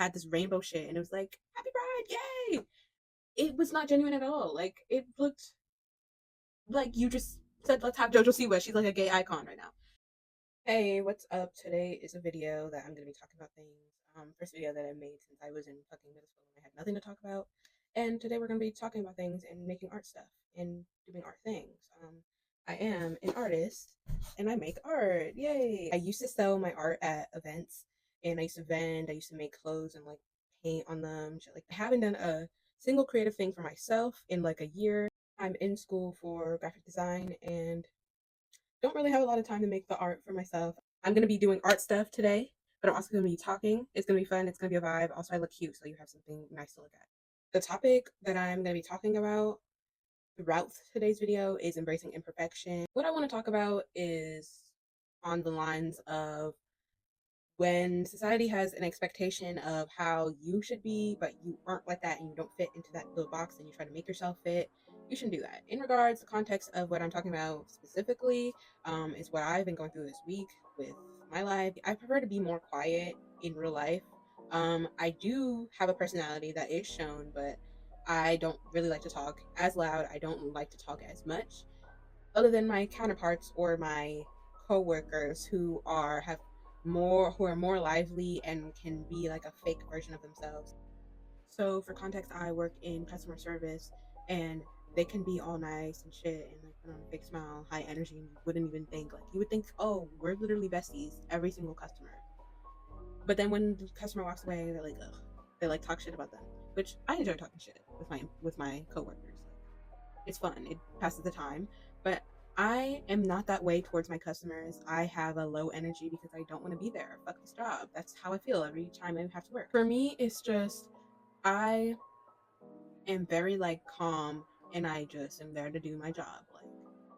had this rainbow shit, and it was like, happy pride, yay! It was not genuine at all. Like, it looked like you just said, let's have JoJo Siwa. She's like a gay icon right now. Hey, what's up? Today is a video that I'm gonna be talking about things. First video that I made since I was in fucking middle school and I had nothing to talk about. And today we're gonna be talking about things and making art stuff and doing art things. I am an artist and I make art. Yay! I used to sell my art at events and I used to vend, I used to make clothes and like paint on them. Shit. Like I haven't done a single creative thing for myself in like a year. I'm in school for graphic design and don't really have a lot of time to make the art for myself. I'm going to be doing art stuff today, but I'm also going to be talking. It's going to be fun. It's going to be a vibe. Also, I look cute, so you have something nice to look at. The topic that I'm going to be talking about throughout today's video is embracing imperfection. What I want to talk about is on the lines of when society has an expectation of how you should be, but you aren't like that and you don't fit into that little box and you try to make yourself fit, you shouldn't do that. In regards, the context of what I'm talking about specifically is what I've been going through this week with my life. I prefer to be more quiet in real life. I do have a personality that is shown, but I don't really like to talk as loud. I don't like to talk as much, other than my counterparts or my coworkers who are more lively and can be like a fake version of themselves. So for context, I work in customer service and they can be all nice and shit and like put on a fake smile, high energy, and you wouldn't even think, like, you would think, oh, we're literally besties, every single customer. But then when the customer walks away, they're like, ugh, they like talk shit about them, which I enjoy talking shit with my coworkers. It's fun. It passes the time. But I am not that way towards my customers. I have a low energy because I don't want to be there. Fuck this job. That's how I feel every time I have to work. For me, it's just I am very like calm and I just am there to do my job. Like,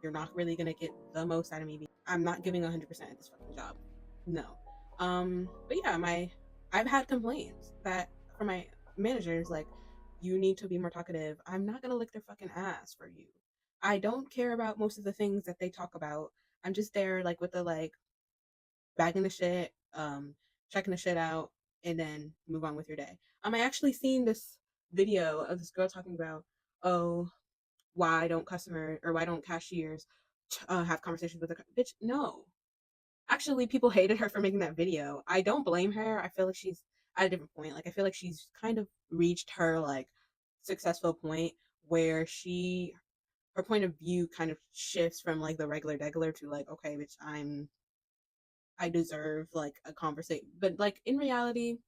you're not really gonna get the most out of me. I'm not giving 100% at this fucking job. No. But yeah, I've had complaints that from my managers, like, you need to be more talkative. I'm not gonna lick their fucking ass for you. I don't care about most of the things that they talk about. I'm just there like with the like bagging the shit, checking the shit out, and then move on with your day. I actually seen this video of this girl talking about, oh, why don't cashiers have conversations with a bitch? No, actually, people hated her for making that video. I don't blame her. I feel like she's at a different point. Like, I feel like she's kind of reached her like successful point where her point of view kind of shifts from like the regular degular to like, okay, bitch, I deserve like a conversation. But like in reality,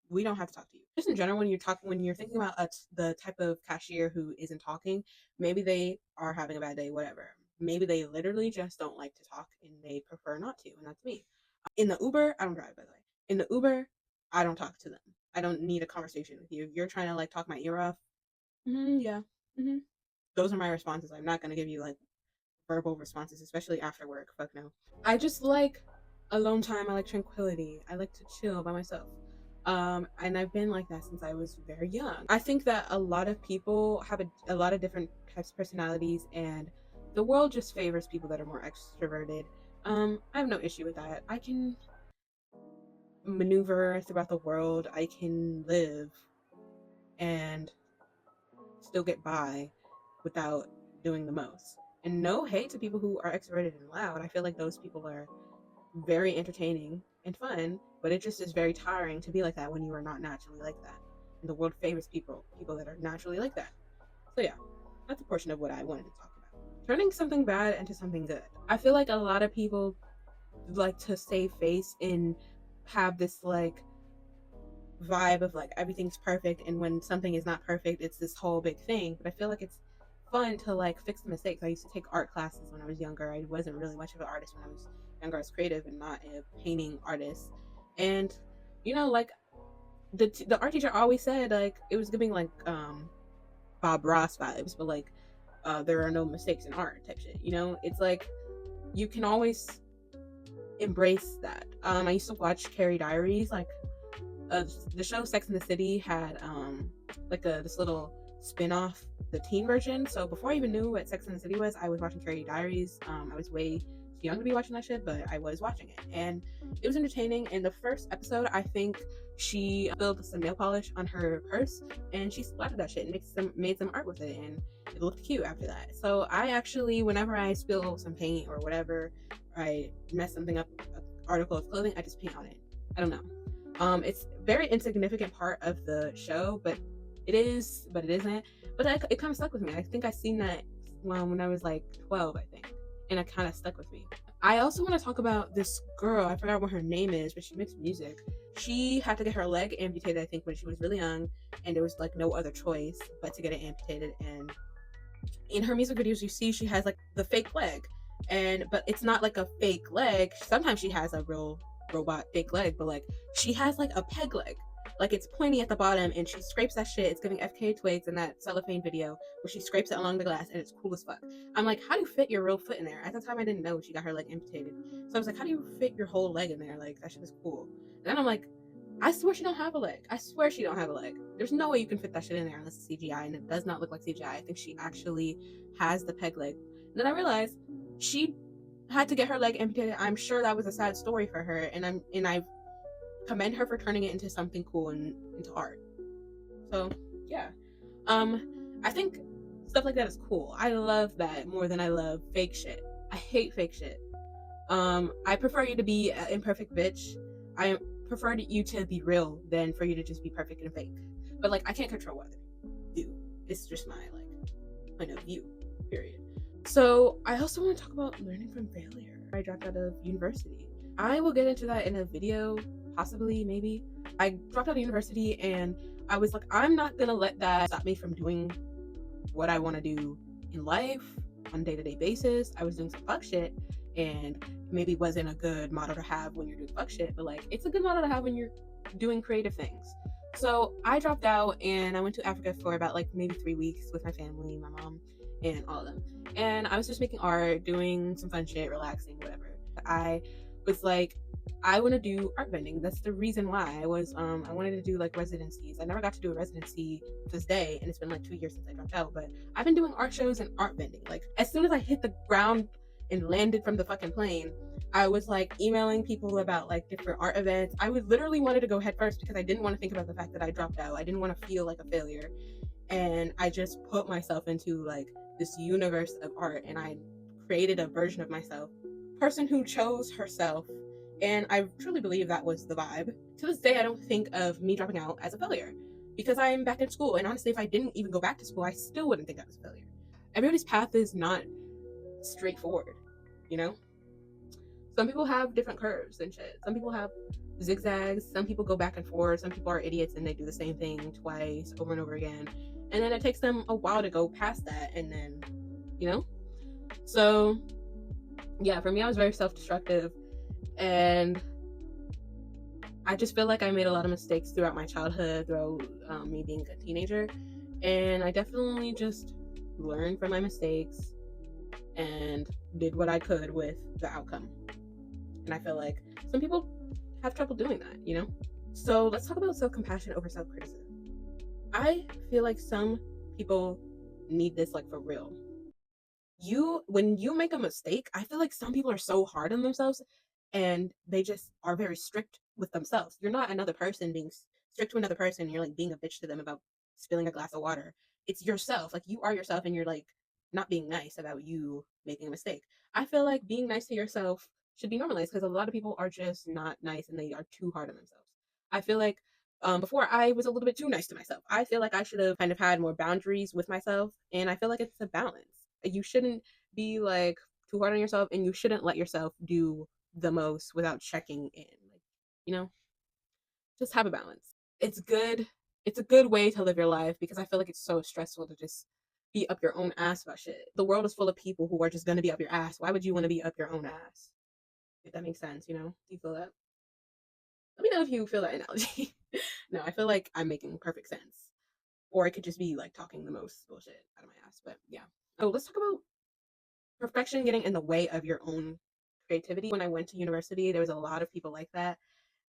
we don't have to talk to you. Just in general, when you're thinking about the type of cashier who isn't talking, maybe they are having a bad day, whatever. Maybe they literally just don't like to talk and they prefer not to, and that's me. In the Uber, I don't drive, by the way. In the Uber, I don't talk to them. I don't need a conversation with you. If you're trying to like talk my ear off, yeah, hmm those are my responses. I'm not gonna give you like verbal responses, especially after work. Fuck no. I just like alone time. I like tranquility. I like to chill by myself. And I've been like that since I was very young. I think that a lot of people have a lot of different types of personalities, and the world just favors people that are more extroverted. I have no issue with that. I can maneuver throughout the world. I can live and still get by without doing the most. And no hate to people who are extroverted and loud. I feel like those people are very entertaining and fun, but it just is very tiring to be like that when you are not naturally like that. And the world favors people that are naturally like that. So yeah, that's a portion of what I wanted to talk about. Turning something bad into something good. I feel like a lot of people like to save face and have this like vibe of like everything's perfect, and when something is not perfect it's this whole big thing. But I feel like it's fun to like fix the mistakes. I used to take art classes when I was younger. I wasn't really much of an artist when I was younger. I was creative and not a painting artist. And you know, like the art teacher always said like it was giving like Bob Ross vibes, but like there are no mistakes in art type shit. You know, it's like you can always embrace that. I used to watch Carrie Diaries, like the show Sex and the City had like this little spin-off, the teen version. So before I even knew what Sex and the City was, I was watching Carrie Diaries. I was way young to be watching that shit, but I was watching it and it was entertaining. In the first episode, I think she spilled some nail polish on her purse and she splattered that shit and made some art with it, and it looked cute after that. So I actually, whenever I spill some paint or whatever, or I mess something up, an article of clothing, I just paint on it. I don't know. It's a very insignificant part of the show, but it is, but it isn't. But it kind of stuck with me. I think I seen that when I was like 12, I think, and it kind of stuck with me. I also want to talk about this girl. I forgot what her name is, but she makes music. She had to get her leg amputated, I think, when she was really young, and there was like no other choice but to get it amputated. And in her music videos, you see she has like the fake leg, but it's not like a fake leg. Sometimes she has a real robot fake leg, but like she has like a peg leg. Like it's pointy at the bottom, and she scrapes that shit. It's giving FK Twigs in that cellophane video where she scrapes it along the glass, and it's cool as fuck. I'm like, how do you fit your real foot in there? At the time, I didn't know she got her leg amputated, so I was like, how do you fit your whole leg in there? Like that shit is cool. And then I'm like, I swear she don't have a leg. I swear she don't have a leg. There's no way you can fit that shit in there unless it's CGI, and it does not look like CGI. I think she actually has the peg leg. And then I realized she had to get her leg amputated. I'm sure that was a sad story for her, and I commend her for turning it into something cool and into art. So yeah, I think stuff like that is cool. I love that more than I love fake shit. I hate fake shit. I prefer you to be an imperfect bitch. I prefer you to be real than for you to just be perfect and fake. But like, I can't control what they do. It's just my like point of view. Period. So I also want to talk about learning from failure. I dropped out of university. I will get into that in a video, possibly, maybe. I dropped out of university and I was like, I'm not gonna let that stop me from doing what I want to do in life on a day-to-day basis. I was doing some fuck shit, and maybe wasn't a good motto to have when you're doing fuck shit, but like it's a good motto to have when you're doing creative things. So I dropped out and I went to Africa for about like maybe 3 weeks with my family, my mom, and all of them. And I was just making art, doing some fun shit, relaxing, whatever. I was like, I want to do art vending. That's the reason why I wanted to do like residencies. I never got to do a residency to this day, and it's been like 2 years since I dropped out. But I've been doing art shows and art vending. Like as soon as I hit the ground and landed from the fucking plane, I was like emailing people about like different art events. I would literally wanted to go head first because I didn't want to think about the fact that I dropped out. I didn't want to feel like a failure, and I just put myself into like this universe of art, and I created a version of myself, person who chose herself. And I truly believe that was the vibe. To this day, I don't think of me dropping out as a failure because I'm back in school. And honestly, if I didn't even go back to school, I still wouldn't think I was a failure. Everybody's path is not straightforward, you know? Some people have different curves and shit. Some people have zigzags. Some people go back and forth. Some people are idiots and they do the same thing twice over and over again. And then it takes them a while to go past that. And then, you know? So, yeah, for me, I was very self destructive. And I just feel like I made a lot of mistakes throughout my childhood, throughout me being a teenager. And I definitely just learned from my mistakes and did what I could with the outcome. And I feel like some people have trouble doing that, you know? So let's talk about self-compassion over self-criticism. I feel like some people need this like for real. When you make a mistake, I feel like some people are so hard on themselves and they just are very strict with themselves. You're not another person being strict to another person. You're like being a bitch to them about spilling a glass of water. It's yourself. Like you are yourself and you're like not being nice about you making a mistake. I feel like being nice to yourself should be normalized because a lot of people are just not nice and they are too hard on themselves. I feel like before I was a little bit too nice to myself. I feel like I should have kind of had more boundaries with myself, and I feel like it's a balance. You shouldn't be like too hard on yourself, and you shouldn't let yourself do the most without checking in. Like, you know, just have a balance. It's good. It's a good way to live your life because I feel like it's so stressful to just be up your own ass about shit. The world is full of people who are just gonna be up your ass. Why would you want to be up your own ass? If that makes sense, you know? Do you feel that? Let me know if you feel that analogy. No, I feel like I'm making perfect sense. Or it could just be like talking the most bullshit out of my ass. But yeah. Oh, let's talk about perfection getting in the way of your own creativity. When I went to university, there was a lot of people like that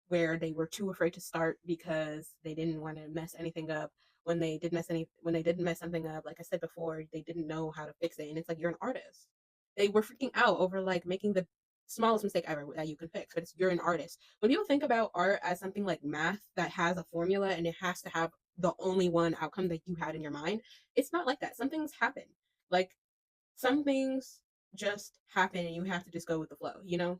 where they were too afraid to start because they didn't want to mess anything up. When they didn't mess something up, like I said before, they didn't know how to fix it. And it's like you're an artist. They were freaking out over like making the smallest mistake ever that you can fix, but you're an artist. When people think about art as something like math that has a formula and it has to have the only one outcome that you had in your mind, it's not like that. Some things happen. Like some things just happen and you have to just go with the flow, you know?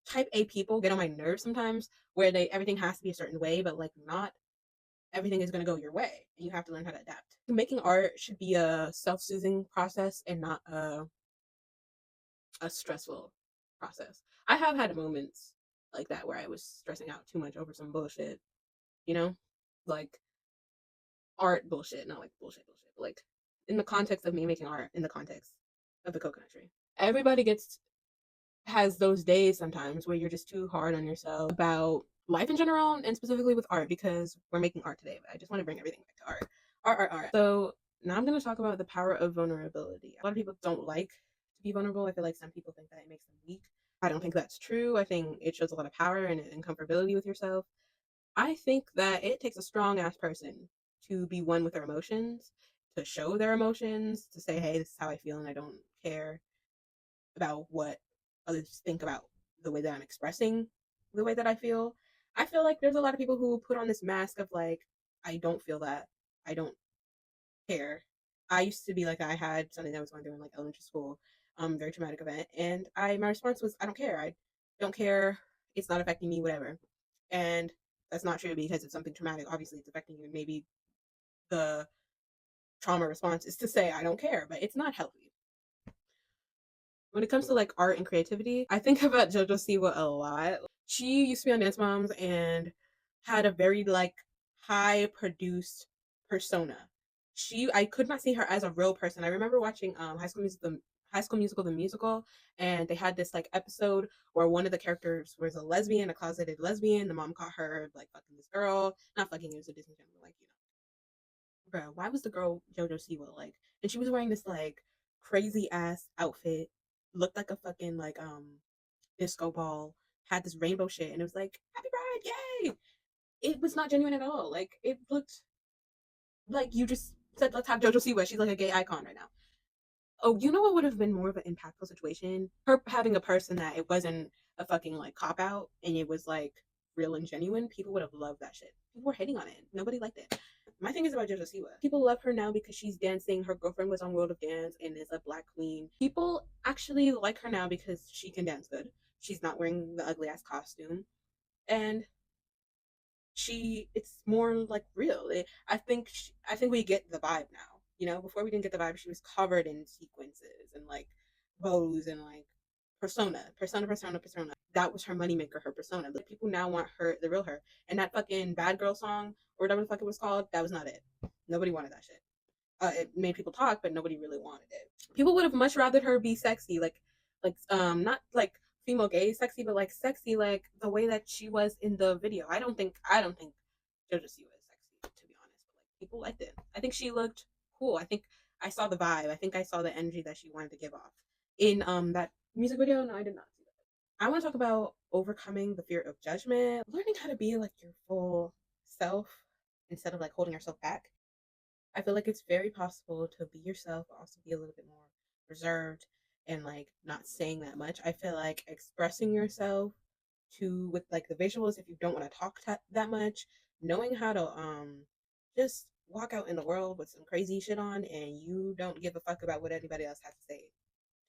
Type A people get on my nerves sometimes where they everything has to be a certain way, but like not everything is going to go your way and you have to learn how to adapt. Making art should be a self-soothing process and not a stressful process. I have had moments like that where I was stressing out too much over some bullshit, you know? Like art bullshit, not like bullshit, but like in the context of me making art, in the context of the coconut tree. Everybody has those days sometimes where you're just too hard on yourself about life in general and specifically with art because we're making art today, but I just want to bring everything back to art. Art. So now I'm going to talk about the power of vulnerability. A lot of people don't like to be vulnerable. I feel like some people think that it makes them weak. I don't think that's true. I think it shows a lot of power and comfortability with yourself. I think that it takes a strong ass person to be one with their emotions, to show their emotions, to say, hey, this is how I feel and I don't care about what others think about the way that I'm expressing the way that I feel. I feel like there's a lot of people who put on this mask of like, I don't feel that. I don't care. I used to be like I had something that was going through in like elementary school, very traumatic event, and my response was I don't care. I don't care. It's not affecting me, whatever. And that's not true because it's something traumatic. Obviously, it's affecting you. And maybe the trauma response is to say I don't care, but it's not healthy. When it comes to like art and creativity, I think about JoJo Siwa a lot. She used to be on Dance Moms and had a very like high produced persona. I could not see her as a real person. I remember watching High School Musical the musical, and they had this like episode where one of the characters was a lesbian, a closeted lesbian. The mom caught her like fucking this girl, not fucking. It was a Disney Channel, like bro, why was the girl JoJo Siwa like? And she was wearing this like crazy ass outfit, looked like a fucking like disco ball, had this rainbow shit, and it was like Happy Pride, yay! It was not genuine at all. Like it looked like you just said let's have JoJo Siwa. She's like a gay icon right now. Oh, you know what would have been more of an impactful situation? Her having a person that it wasn't a fucking like cop out and it was like real and genuine. People would have loved that shit. People were hating on it. Nobody liked it. My thing is about JoJo Siwa. People love her now because she's dancing. Her girlfriend was on World of Dance and is a black queen. People actually like her now because she can dance good. She's not wearing the ugly ass costume. And it's more like real. I think we get the vibe now. You know, before we didn't get the vibe, she was covered in sequences and like bows and like persona. That was her moneymaker, her persona. But people now want her, the real her. And that fucking Bad Girl song or whatever the fuck it was called, that was not it. Nobody wanted that shit. It made people talk, but nobody really wanted it. People would have much rather her be sexy, not like female gay sexy, but like sexy, like the way that she was in the video. I don't think JoJo Siwa is sexy, to be honest, but like people liked it. I think she looked cool. I think I saw the vibe. I think I saw the energy that she wanted to give off in that music video. No, I did not see that. I want to talk about overcoming the fear of judgment, learning how to be like your full self instead of like holding yourself back. I feel like it's very possible to be yourself, but also be a little bit more reserved and like not saying that much. I feel like expressing yourself with like the visuals if you don't want to talk that much, knowing how to just walk out in the world with some crazy shit on and you don't give a fuck about what anybody else has to say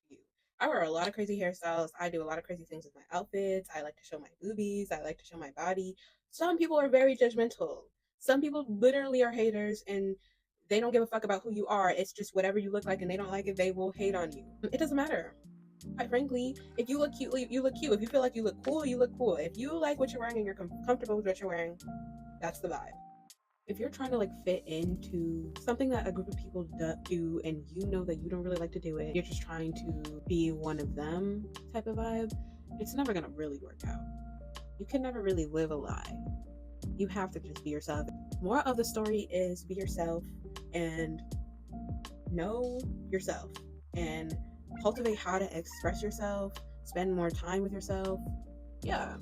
to you. I wear a lot of crazy hairstyles. I do a lot of crazy things with my outfits. I like to show my boobies. I like to show my body. Some people are very judgmental. Some people literally are haters and they don't give a fuck about who you are. It's just whatever you look like and they don't like it, they will hate on you. It doesn't matter. Quite frankly, if you look cute, you look cute. If you feel like you look cool, you look cool. If you like what you're wearing and you're comfortable with what you're wearing, that's the vibe. If you're trying to like fit into something that a group of people do and you know that you don't really like to do it, you're just trying to be one of them type of vibe, it's never gonna really work out. You can never really live a lie. You have to just be yourself. More of the story is be yourself and know yourself and cultivate how to express yourself, spend more time with yourself. Yeah.